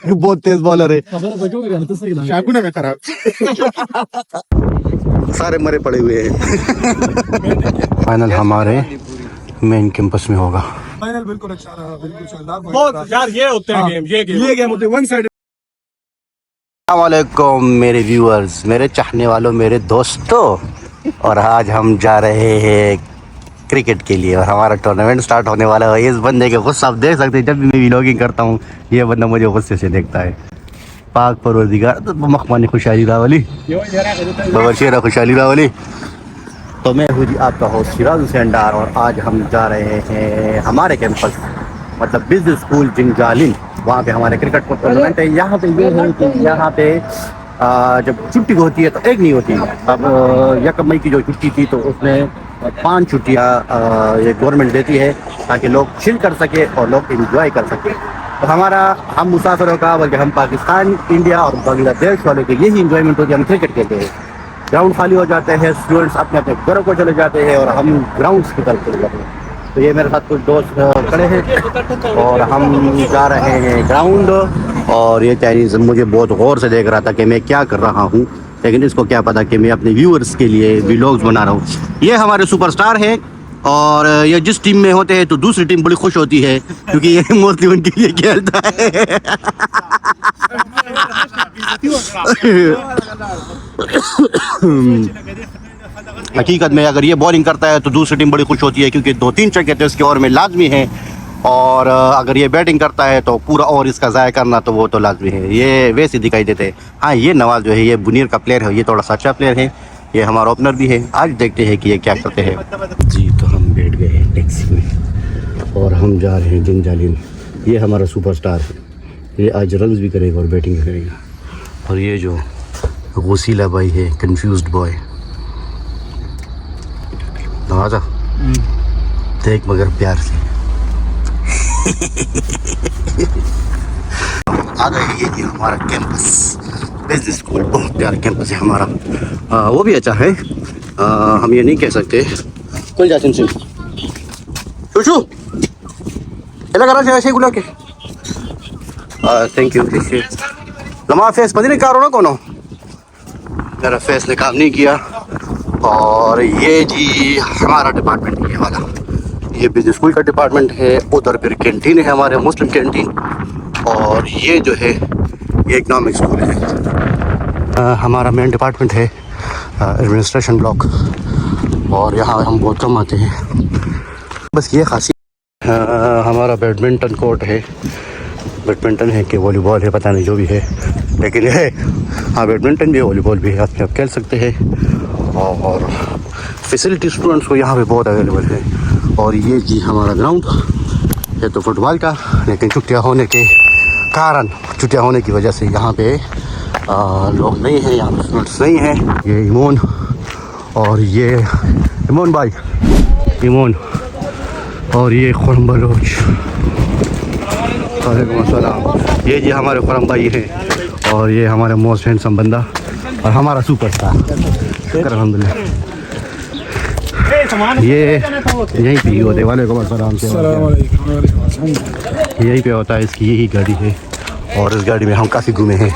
बहुत तेज बॉलर है, सारे मरे पड़े हुए हैं। फाइनल हमारे मेन कैंपस में होगा। फाइनल बिल्कुल अच्छा रहा, बिल्कुल शानदार। बहुत यार ये होते हैं गेम, ये गेम होते वन साइड। अस्सलामुअलैकुम मेरे व्यूअर्स, मेरे चाहने वालों, मेरे दोस्तों, और आज हम जा रहे हैं क्रिकेट के लिए और हमारा टूर्नामेंट स्टार्ट होने वाला है। इस बंदे के गुस्सा आप देख सकते हैं, जब भी मैं व्लॉगिंग करता हूँ ये बंदा मुझे गुस्से से देखता है। पाक परवरदिगार तो मखमानी खुशहाली रावली, बबरशेरा खुशहाली रावली। तो मैं हूँ जी आपका होस्ट सिराज हुसैन डार और आज हम जा रहे हैं हमारे कैंपस मतलब बिजनेस स्कूल जिंजालिन। वहाँ पे हमारे क्रिकेट का टूर्नामेंट है। यहाँ पे ये है कि यहाँ पे जब छुट्टी होती है तो एक नहीं होती। अब 1 मई की जो छुट्टी थी तो उसमें 5 छुट्टियाँ ये गवर्नमेंट देती है ताकि लोग चिल कर सके और लोग एंजॉय कर सके। तो हम मुसाफिरों का, बल्कि हम पाकिस्तान, इंडिया और बांग्लादेश वालों की यही इंजॉयमेंट होती है। हम क्रिकेट खेलते हैं, ग्राउंड खाली हो जाते हैं, स्टूडेंट्स अपने अपने घरों को चले जाते हैं और हम ग्राउंड्स की तरफ चले जाते हैं। तो ये मेरे साथ कुछ दोस्त खड़े हैं और हम जा रहे हैं ग्राउंड। और ये चाइनीज़ मुझे बहुत गौर से देख रहा था कि मैं क्या कर रहा हूँ, लेकिन इसको क्या पता कि मैं अपने व्यूअर्स के लिए व्लॉग्स बना रहा हूँ। ये हमारे सुपरस्टार हैं और ये जिस टीम में होते हैं तो दूसरी टीम बड़ी खुश होती है क्योंकि ये मोस्टली उनके लिए खेलता है। हकीकत में अगर ये बॉलिंग करता है तो दूसरी टीम बड़ी खुश होती है क्योंकि 2-3 छक्के तो इसके ओवर में लाजमी है। और अगर ये बैटिंग करता है तो पूरा ओवर इसका ज़ाया करना तो वो तो लाजमी है। ये वैसे दिखाई देते हैं। हाँ, ये नवाज जो है ये बुनीर का प्लेयर है, ये थोड़ा सा अच्छा प्लेयर है, ये हमारा ओपनर भी है। आज देखते हैं कि ये क्या करते हैं। जी, तो हम बैठ गए हैं टैक्सी में और हम जा रहे हैं जिंजालिन। ये हमारा सुपरस्टार है, ये आज रन्स भी करेगा और बैटिंग भी करेगा। और ये जो वसीला भाई है, कंफ्यूज्ड बॉय, नवाजा देख मगर प्यार से आ गए। ये हमारा कैंपस बिजनेस स्कूल, बहुत प्यारा कैंपस है हमारा। वो भी अच्छा है, हम ये नहीं कह सकते। कुल जासिम सिंह शूशू एला करा से ऐसे गुला के थैंक यू। लम्हा फेस पता नहीं कार होना कोनो, मेरा फेस ने काम नहीं किया। और ये जी हमारा डिपार्टमेंट ये वाला, ये बिजनेस स्कूल का डिपार्टमेंट है। उधर फिर कैंटीन है हमारे, मुस्लिम कैंटीन। और ये जो है ये इकनॉमिक स्कूल है। हमारा मेन डिपार्टमेंट है एडमिनिस्ट्रेशन ब्लॉक और यहाँ हम बहुत कम आते हैं। बस ये खासी हमारा बैडमिंटन कोर्ट है। बैडमिंटन है कि वॉलीबॉल है पता नहीं, जो भी है लेकिन है। हाँ, बैडमिंटन भी है, वॉलीबॉल भी है, आप खेल सकते हैं। और फैसिलिटी स्टूडेंट्स को यहाँ पे बहुत अवेलेबल है। और ये जी हमारा ग्राउंड है तो फुटबॉल का, लेकिन छुट्टियाँ होने के कारण, छुट्टियाँ होने की वजह से यहाँ पे लोग नहीं हैं, यहाँ पे स्टूडेंट्स नहीं हैं। ये इमोन और ये इमोन भाई, इमोन और ये खुरम बलोच, वालेकुम अस्सलाम। ये जी हमारे खुरम भाई हैं और ये हमारे मोस्ट हैंडसम बंदा और हमारा सुपरस्टार, शुक्र अल्हम्दुलिल्लाह। ये यहीं पे होते हैं। वालेकुम अस्सलाम से यहीं पे होता है, इसकी यही गाड़ी है और इस गाड़ी में हम काफ़ी घूमे हैं।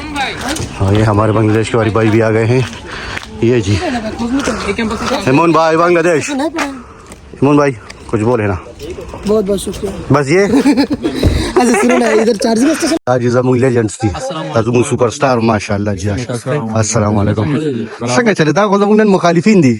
और ये हमारे बांग्लादेश के वाले भाई भी आ गए हैं। ये जी इमोन भाई बांग्लादेश, इमोन भाई कुछ बोले ना। बहुत बहुत शुक्रिया। बस ये इधर चार्जिंग स्टेशन आज जमुई लेजेंड्स थी, जमुई सुपरस्टार माशाल्लाह जी। अस्सलाम वालेकुम। संग चले दा को जमुई मुखालिफिन दी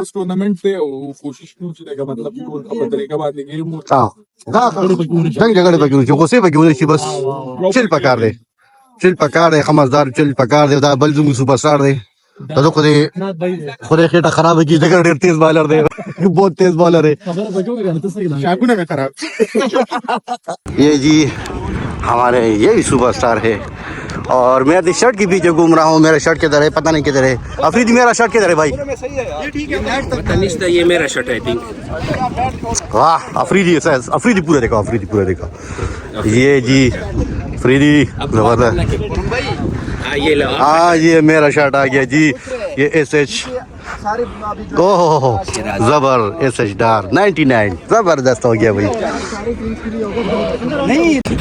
उस टूर्नामेंट पे कोशिश का मतलब तरीका बात नहीं जंग जगह पे क्यों जो से पे क्यों नहीं बस चिल पकार दे 5000 चिल पकार दे दा बलजुम सुपरस्टार दे तो खुद खेटा खराब है की जगह तेज बॉलर दे, बहुत तेज बॉलर है। ये जी हमारे यही सुपरस्टार है और मैं अपनी शर्ट के पीछे घूम रहा हूँ। मेरा शर्ट किधर है पता नहीं किधर है। अफरीदी मेरा शर्ट किधर है भाई? ये मेरा शर्ट आई थिंक। वाह, अफरीदी पूरा देखो, अफरीदी पूरा देखो। ये जी अफरीदी जबरदस्त। हाँ, ये मेरा शर्ट आ गया जी। ये SH ओह जबर SH डार 99 जबरदस्त हो गया भाई।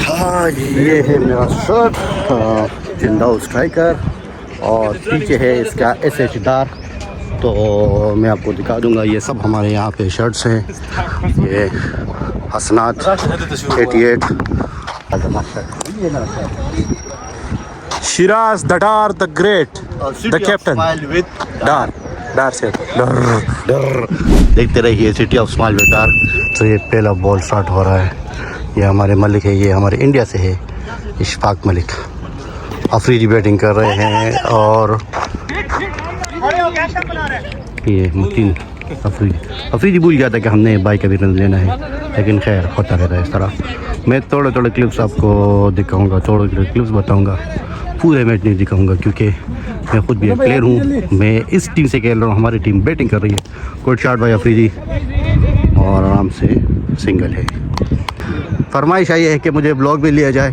हाँ ये है मेरा शर्ट जिंदाओ स्ट्राइकर और पीछे है इसका SH डार। तो मैं आपको दिखा दूंगा, ये सब हमारे यहाँ पे शर्ट्स हैं। ये हसनात 88 Shiraz the Dar the Great, the Captain. डार से देखते रहिए सिटी ऑफ स्माइल बेकार। तो ये पहला बॉल स्टार्ट हो रहा है। ये हमारे मलिक है, ये हमारे इंडिया से है इशफाक मलिक। अफरीदी बैटिंग कर रहे हैं और ये मुतीन अफरीदी भूल गया था कि हमने बाई का भी रन लेना है, लेकिन खैर होता रहता है इस तरह। मैं थोड़े थोड़े क्लिप्स आपको दिखाऊंगा, थोड़े थोड़े क्लिप्स बताऊंगा, पूरे मैच नहीं दिखाऊंगा क्योंकि मैं खुद भी एक प्लेयर हूँ। मैं इस टीम से खेल रहा हूँ, हमारी टीम बैटिंग कर रही है। गुड शॉट भाई अफरीदी और आराम से सिंगल है। फरमाइश आई है कि मुझे ब्लॉग में लिया जाए,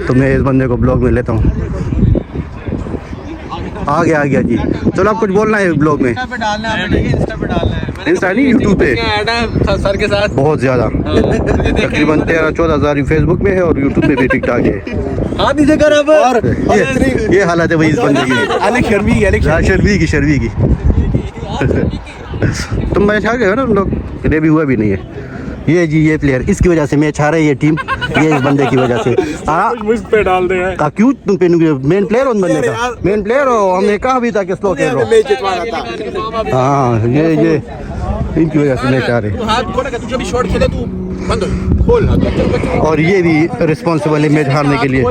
तो मैं इस बंदे को ब्लॉग में लेता हूँ। आ गया जी। चलो आप कुछ बोलना है ब्लॉग में? इंस्टा नहीं, यूट्यूब पे सर के साथ बहुत ज़्यादा तकरीबन 13-14 हज़ार फेसबुक में है और यूट्यूब में भी ठीक ठाक है। हाँ दीजिए कर अब। और ये हालत है भाई इस बंदे की। शर्वी की तुम मैच हार गए हो ना तुम लोग, कभी भी हुआ भी नहीं है। ये जी ये प्लेयर, इसकी वजह से मैच हारा है ये टीम, ये इस बंदे की वजह से। मुझ पे डाल दे है। क्यों तुम पे मेन प्लेयर हो बंदे का? मेन प्लेयर हो, हमने कहा भी था कि स्लो खेल रहा। हाँ ये इनकी वजह से मैच हारे। और ये भी रिस्पॉन्सिबल है मैच हारने के लिए।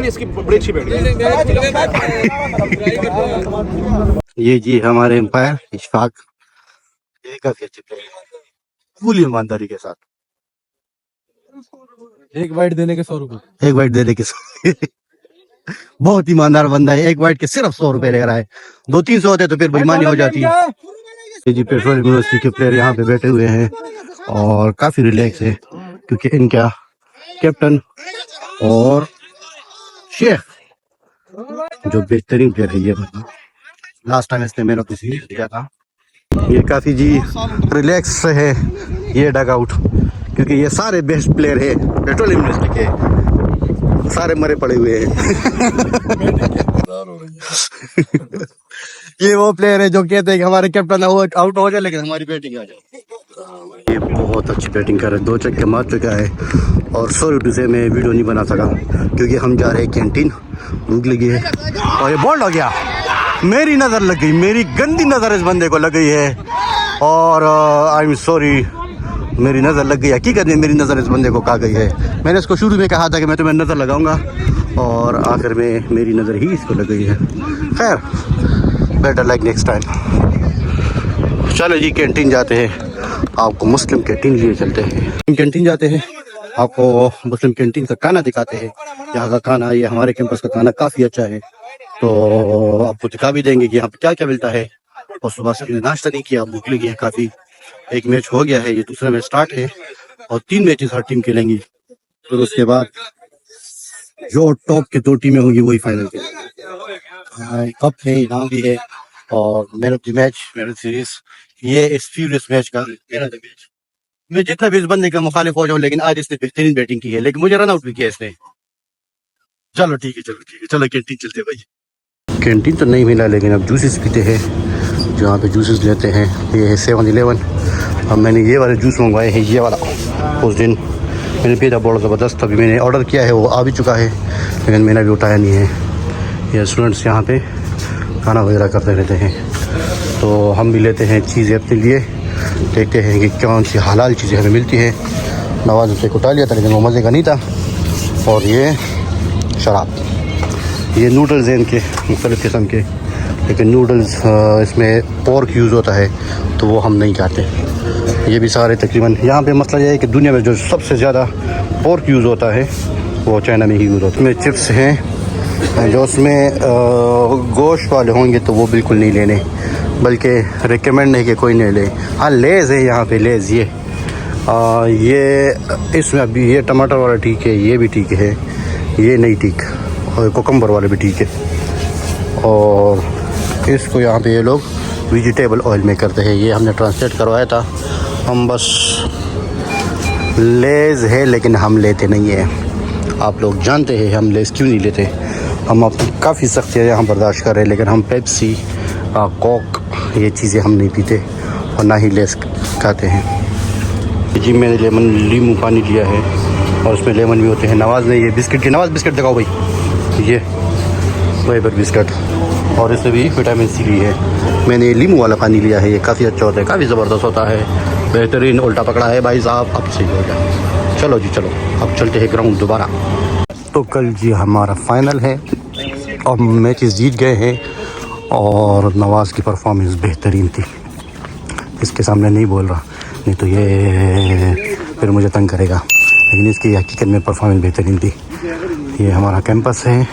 ये जी हमारे एम्पायर इशफाक, ये काफी अच्छे प्लेयर है, पूरी ईमानदारी के साथ। एक वाइट देने के 100 रुपए। एक वाइट देने के 100 बहुत ईमानदार बंदा है। एक वाइट के सिर्फ 100 रुपए ले रहा है। 200-300 होते तो फिर बेईमानी हो जाती है। ये जी पेट्रोल यूनिवर्सिटी के प्लेयर यहाँ पे बैठे हुए हैं और काफी रिलैक्स है क्योंकि इनका कैप्टन और शेख जो बेहतरीन प्लेयर है, ये लास्ट टाइम इसने मेरा किसी दिया था। ये काफी जी रिलैक्स है ये डग आउट, क्योंकि ये सारे बेस्ट प्लेयर है पेट्रोल यूनिवर्सिटी के, सारे मरे पड़े हुए हैं। ये वो प्लेयर है जो कहते हैं कि हमारे कैप्टन आउट हो जाए लेकिन हमारी बैटिंग आ जाए। ये बहुत अच्छी बैटिंग कर रहा है, 2 छक्के मार चुका है और 100 रुपये से मैं वीडियो नहीं बना सका क्योंकि हम जा रहे हैं कैंटीन, भूख लगी है। और ये बॉल्ड हो गया, मेरी नज़र लग गई, मेरी गंदी नज़र इस बंदे को लग गई है और आई एम सॉरी, मेरी नज़र लग गई। हकीकत में मेरी नज़र इस बंदे को खा गई है। मैंने इसको शुरू में कहा था कि मैं तुम्हें नज़र लगाऊंगा और आखिर में मेरी नज़र ही इसको लग गई है। खैर बेटर लाइक नेक्स्ट टाइम। चलो जी कैंटीन जाते हैं, आपको मुस्लिम कैंटीन लिए चलते हैं। कैंटीन जाते हैं, आपको मुस्लिम कैंटीन का खाना दिखाते हैं। यहाँ का खाना, ये हमारे कैंपस का खाना काफ़ी अच्छा है, तो आपको दिखा भी देंगे कि यहाँ पे क्या क्या मिलता है। और सुबह से नाश्ता नहीं किया, भूख लगी है काफ़ी। एक मैच हो गया है, ये दूसरा मैच स्टार्ट है और 3 मैचेस हर टीम खेलेंगी। फिर उसके बाद जो टॉप के 2 टीमें होंगी वही फाइनल खेलेंगी। कप है, इनाम भी है और man of the match, man of the series. ये इस फ्यूरियस मैच का मैन ऑफ द मैच। मैं जितना भी इस बंदे का मुखालिफ हो जाऊँ, लेकिन आज इसने बेहतरीन बैटिंग की है, लेकिन मुझे रन आउट भी किया इसने। चलो ठीक है, चलो कैंटीन चलते भाई। कैंटीन तो नहीं मिला, लेकिन अब जूसेस पीते हैं, जहाँ पे जूसेस लेते हैं। ये है 7-Eleven। अब मैंने ये वाले जूस मंगवाए हैं, ये वाला। उस दिन मैंने पिया था, बहुत ज़बरदस्त। अभी मैंने ऑर्डर किया है, वो आ भी चुका है, लेकिन मैंने अभी उठाया नहीं है। ये स्टूडेंट्स यहाँ पे खाना वगैरह करते रहते हैं, तो हम भी लेते हैं चीज़ें अपने लिए, देखते हैं कि कौन सी हलाल चीज़ें हमें मिलती है। नवाज़ उसे उठा लिया था, लेकिन वो मज़े का नहीं था। और ये शराब, ये नूडल्स हैं इनके मुख्तलिफ़ किस्म के, लेकिन नूडल्स इसमें पोर्क यूज़ होता है तो वो हम नहीं खाते। ये भी सारे तकरीबन, यहाँ पे मसला ये है कि दुनिया में जो सबसे ज़्यादा पोर्क यूज़ होता है वो चाइना में ही यूज़ होता है। इसमें चिप्स हैं जो उसमें गोश्त वाले होंगे तो वो बिल्कुल नहीं लेने, बल्कि रिकमेंड नहीं कि कोई नहीं ले। हाँ लेज़ है यहाँ पे, लेज़ ये इसमें अभी ये टमाटर वाला ठीक है, ये भी ठीक है, ये नहीं ठीक, और कोकम्बर वाले भी ठीक है। और इसको यहाँ पे ये लोग वेजिटेबल ऑयल में करते हैं। ये हमने ट्रांसलेट करवाया था। हम बस लेज़ है लेकिन हम लेते नहीं हैं। आप लोग जानते हैं हम लेज़ क्यों नहीं लेते। हम अपनी काफ़ी सख्तियाँ यहाँ बर्दाश्त कर रहे हैं, लेकिन हम पेप्सी कोक ये चीज़ें हम नहीं पीते और ना ही लेज़ खाते हैं। जी मैंने नींबू पानी लिया है और उसमें लेमन भी होते हैं। नवाज़ ने ये बिस्किट की, नवाज़ बिस्किट दिखाओ भाई, ये वही पर बिस्किट, और इसमें भी विटामिन सी ली है। मैंने ये नींबू वाला पानी लिया है, ये काफ़ी अच्छा होता है, काफ़ी ज़बरदस्त होता है, बेहतरीन। उल्टा पकड़ा है भाई साहब, अब सही हो गया। चलो जी चलो, अब चलते हैं ग्राउंड दोबारा। तो कल जी हमारा फाइनल है और मैचेस जीत गए हैं और नवाज़ की परफॉर्मेंस बेहतरीन थी। इसके सामने नहीं बोल रहा, नहीं तो ये फिर मुझे तंग करेगा, लेकिन इसकी हकीकत में परफॉर्मेंस बेहतरीन थी। ये हमारा कैंपस है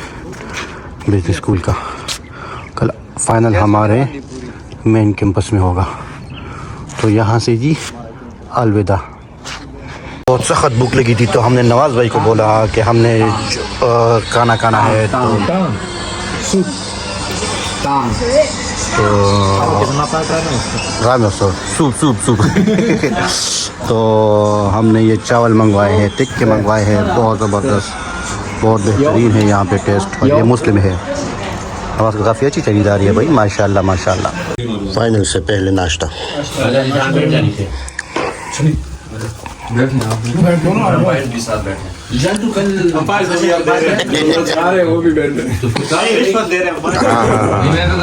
बिजनेस स्कूल का। कल फाइनल हमारे मेन कैंपस में होगा, तो यहाँ से जी अलविदा। बहुत सख्त भूख लगी थी तो हमने नवाज़ भाई को बोला कि हमने खाना खाना है, सूप तो हमने ये चावल मंगवाए हैं, टिक्के मंगवाए हैं, बहुत ज़बरदस्त, बहुत बेहतरीन है यहाँ पे टेस्ट। और ये मुस्लिम है, नवाज़ को काफ़ी अच्छी खरीदारी है भाई, माशाल्लाह माशाल्लाह। फाइनल से पहले नाश्ता।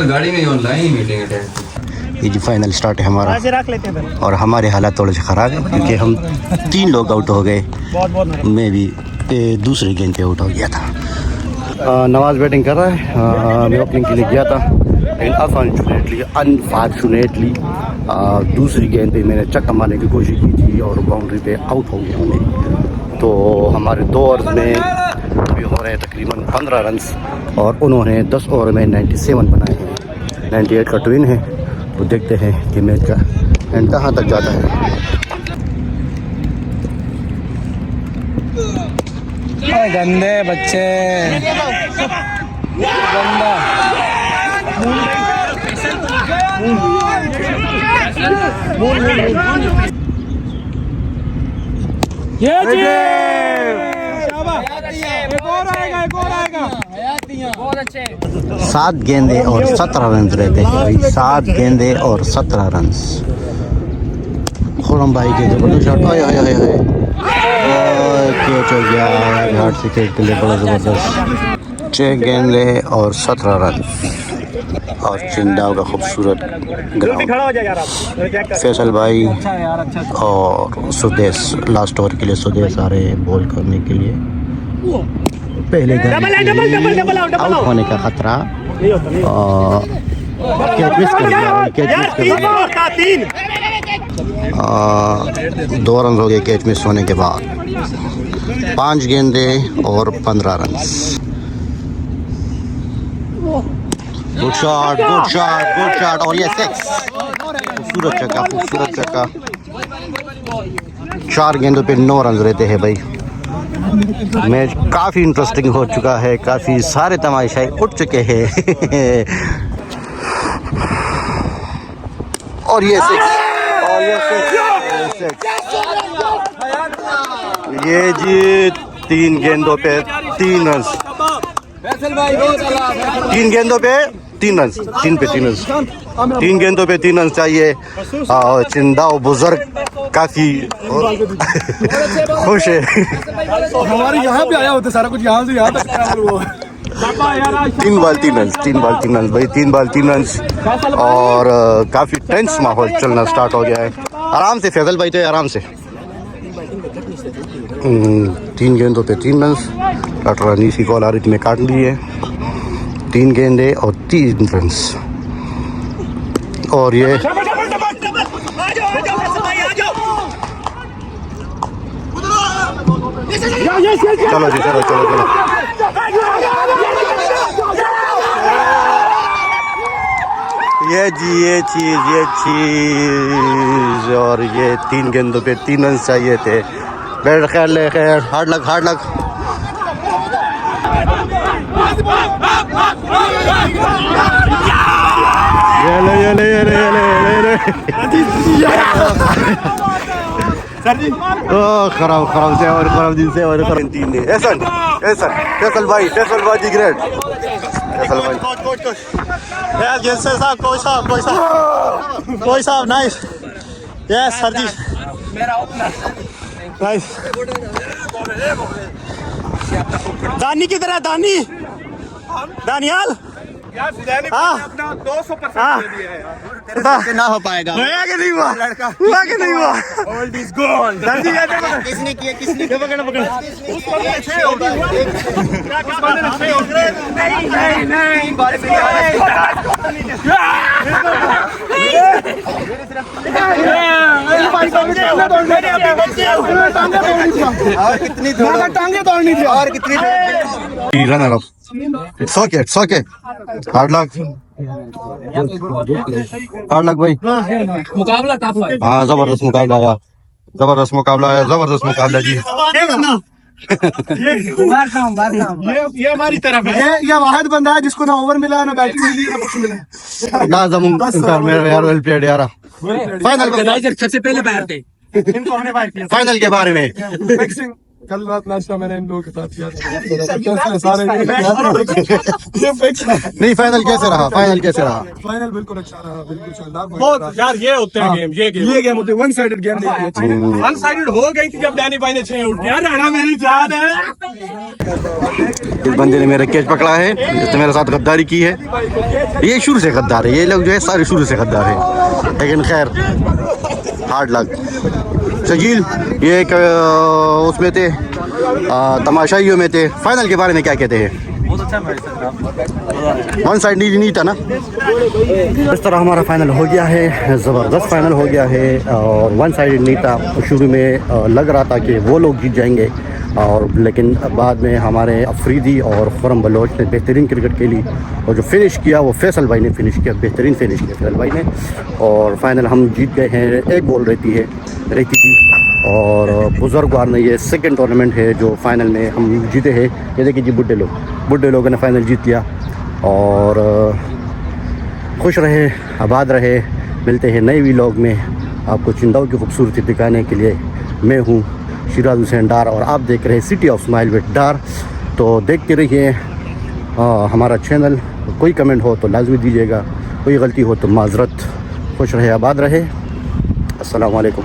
गाड़ी में ऑनलाइन मीटिंग अटेंड। ये जी फाइनल स्टार्ट है हमारा और हमारे हालात थोड़े से ख़राब है क्योंकि हम 3 लोग आउट हो गए। मैं भी दूसरे गेंद पे आउट हो गया था। नवाज़ बैटिंग कर रहा है, मैं ओपनिंग के लिए गया था, लेकिन अनफॉर्चुनेटली दूसरी गेंद पे मैंने चक्का मारने की कोशिश की थी और बाउंड्री पे आउट हो गया हमें। तो हमारे 2 ओवर्स में अभी हो रहे हैं तकरीबन 15 रन्स और उन्होंने 10 ओवर में 97 बनाए हैं। 98 का ट्विन है, तो देखते हैं कि मैच का एंड कहाँ तक जाता है। गंदे बच्चे, गंदा। ये जी, एक और आएगा। बहुत अच्छे। 7 गेंदे और 17 रन रहते हैं भाई, 7 गेंदे और 17 रन। खुरम भाई के जबरदस्त शॉट, आए कैच हो गया हार्ड से कैच के लिए, बड़ा ज़बरदस्त। 6 गेंदे और 17 रन और चिंदाव का खूबसूरत ग्राउंड। फैसल भाई और सुदेश लास्ट ओवर के लिए, सुदेश आ रहे हैं बॉल करने के लिए। पहले आउट होने का खतरा, कैच मिस कर दिया। 2 रन हो गए कैच मिस होने के बाद। 5 गेंदे और 15 रन। गुड शॉट और ये 6, खूबसूरत चक्का। 4 गेंदों पे 9 रन रहते हैं भाई। मैच काफ़ी इंटरेस्टिंग हो चुका है, काफ़ी सारे तमाशाई उठ चुके हैं। और ये 6 ये जी 3 गेंदों पे 3 रन। 3 गेंदों पे 3 रन, 3 पे 3 रन, 3 गेंदों पे 3 रन चाहिए। और चिंदाओ बुजुर्ग काफ़ी खुश है। हमारे यहाँ पे आया होता सारा कुछ, यहाँ से यहाँ तक 3 बॉल 3 रन भाई, 3 बॉल 3 रन। और काफ़ी टेंस माहौल चलना स्टार्ट हो गया है। आराम से फैजल भाई, तो आराम से। 3 गेंदों पे 3 रन। डॉक्टर अनीस की कॉल आ रही थी, मैं काट ली है। 3 गेंदे और 3 रन। और ये चलो जी चलो। ये चीज और ये 3 गेंदों पे 3 रन चाहिए थे। बैट खैर हार्ड लक। ये ले खराब खराब से और खराब दिन से और खराब तीन ने ऐसा फैसल भाई जी ग्रेट फैसल भाई Yes, साहब कोई साहब नाइस यस सर जी नाइस दानी किधर है दानी दानियाल हाँ ना हो पाएगा हुआ कि नहीं हुआ ओल्ड इज गोल्ड किसने किया पकड़ और कितनी टांगे तोड़नी थी और कितनी runner up it's okay hard luck भाई मुकाबला टफ है। हाँ जबरदस्त मुकाबला जी ये हमारी तरफ है ये वाहिद बंदा है जिसको ना ओवर मिला ना बैटिंग मिली ना कुछ मिला ना मेरा यार वेल प्लेड यार फाइनल सबसे पहले बैट थे इनको हमने बाइक किया फाइनल के बारे में फिक्सिंग कल रात नाश्ता मैंने इन लोगों के साथ किया था सारे नहीं फाइनल कैसे रहा फाइनल बिल्कुल अच्छा रहा, बिल्कुल शानदार। बहुत यार ये होते हैं गेम ये गेम होते हैं वन साइडेड गेम नहीं अच्छी वन साइडेड हो गई थी जब डैनी भाई ने 6 आउट किया राणा मेरी जान है इस बंदे ने मेरा कैच पकड़ा है, इसने मेरे साथ गद्दारी की है। ये शुरू से गद्दार है, ये लोग जो है सारे शुरू से गद्दार है, लेकिन खैर हार्ड लक। शकील ये एक उसमें थे तमाशाइयों में थे, फाइनल के बारे में क्या कहते हैं? बहुत अच्छा मैच था, वन साइड नहीं था ना। इस तरह हमारा फाइनल हो गया है, ज़बरदस्त फाइनल हो गया है और वन साइड नहीं था। शुरू में लग रहा था कि वो लोग जीत जाएंगे और लेकिन बाद में हमारे अफरीदी और खुरम बलोच ने बेहतरीन क्रिकेट खेली और जो फिनिश किया वो फैसल भाई ने फिनिश किया, बेहतरीन फिनिश किया फैसल भाई ने और फाइनल हम जीत गए हैं। एक बॉल रहती थी और बुजुर्गवार ने ये सेकंड टूर्नामेंट है जो फाइनल में हम जीते हैं। ये देखिए जी बुढ़े लोगों ने फाइनल जीत लिया और खुश रहे, आबाद रहे। मिलते हैं नए व्लॉग में, आपको चिंताओं की खूबसूरती दिखाने के लिए। मैं हूँ शिराज हुसैन डार और आप देख रहे हैं सिटी ऑफ स्माइल विद डार। तो देखते रहिए हमारा चैनल। कोई कमेंट हो तो लाजमी दीजिएगा, कोई गलती हो तो माजरत। खुश रहे, आबाद रहे। अस्सलाम वालेकुम।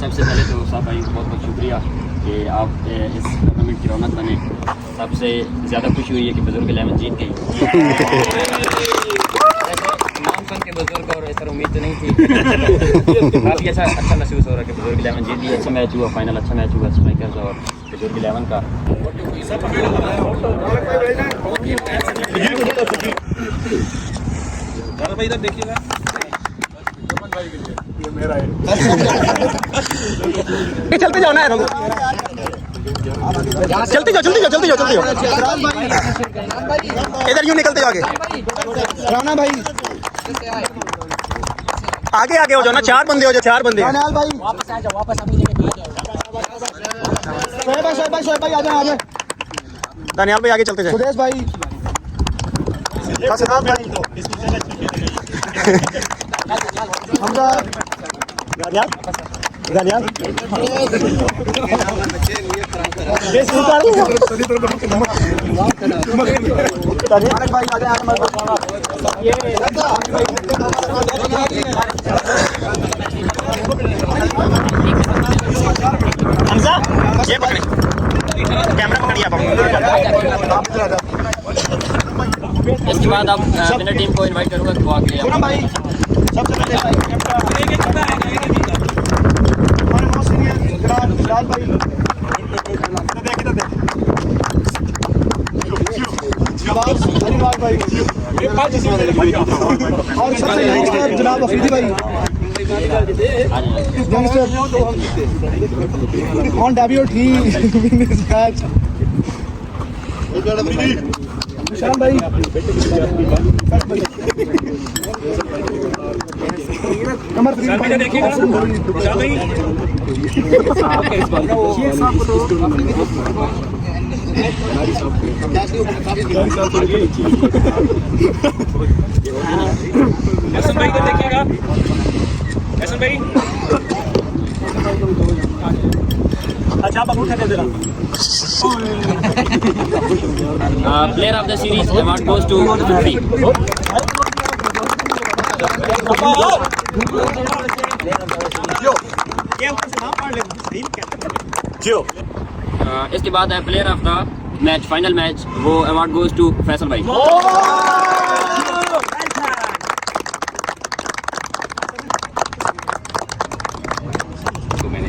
सबसे पहले तो साहब भाई बहुत बहुत शुक्रिया कि आप इस टूर्नामेंट की रौनक बने। सबसे ज़्यादा खुशी हुई है कि बुजुर्ग 11 जीत गई। नाम सुन के बुजुर्ग और इस तरह उम्मीद तो नहीं थी। काफ़ी अच्छा महसूस हो रहा है कि बुजुर्ग 11 जीत गई। अच्छा मैच हुआ, फाइनल अच्छा मैच हुआ स्ट्राइकर्स और बुजुर्ग 11 का। चलते जाओ ना, चलते जाओ इधर यूं निकलते जाओ राणा भाई आगे हो जाओ ना। 4 बंदे हो जाओ, 4 बंदे। वापस आ जाओ, वापस अपनी जगह शोएब भाई आ जाओ। दानियाल भाई आगे चलते जाओ। सुदेश भाई हमजा दानियाल हमजा ये पकड़े, कैमरा पकड़िए आप। इसके बाद आप विनर टीम को इनवाइट करूँगा तो आगे भाई सबसे पहले और सबसे यंगस्टर जनाब अफरीदी भाई youngster on debut he win this match शाम भाई नंबर 3 देखिएगा शाम भाई हसन भाई को देखिएगा हसन भाई अच्छा आप अंगूठा दे देना player of the series award goes to फ्री इसके बाद है player of the match final match वो अवार्ड गोज टू फैसल भाई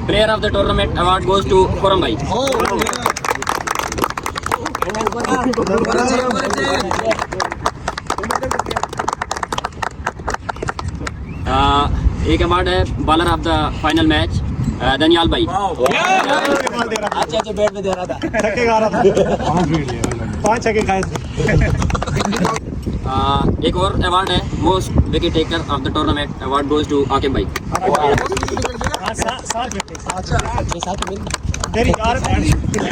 player of the tournament award goes to Khurram भाई एक अवार्ड है bowler of the final match Daniyal भाई अच्छा बैट में दे रहा था छक्के खा रहा था 5 छक्के खाए एक और अवार्ड है most wicket taker of the tournament award goes to Aqib भाई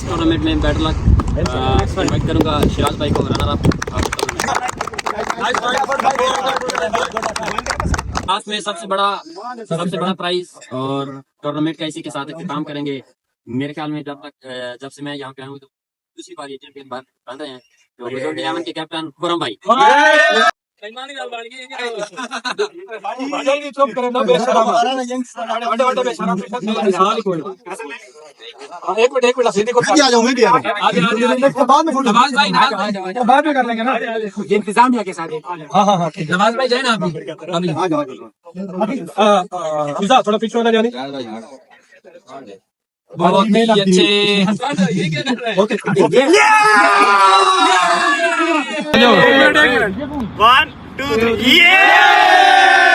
टूर्नामेंट में बेटर लक इनवाइट करूंगा शिराज भाई को रनर अप लास्ट में सबसे बड़ा प्राइज और टूर्नामेंट का इसी के साथ काम करेंगे मेरे ख्याल में जब से मैं यहाँ पे आया हूँ तो दूसरी बार ये चैंपियन बन रहे हैं तो रिजोर्ट 11 के कैप्टन खुरम भाई चुप करें ना बेशरम बड़े बेशरम एक मिनट सीधे को आ जाऊं मैं भी बाद में बाद में कर लेंगे ना इंतजाम के साथ हां नवाज भाई जाए ना अभी आ जाओ फिजा थोड़ा पीछे वाला जानी बहुत ही अच्छे ओके 1 2 3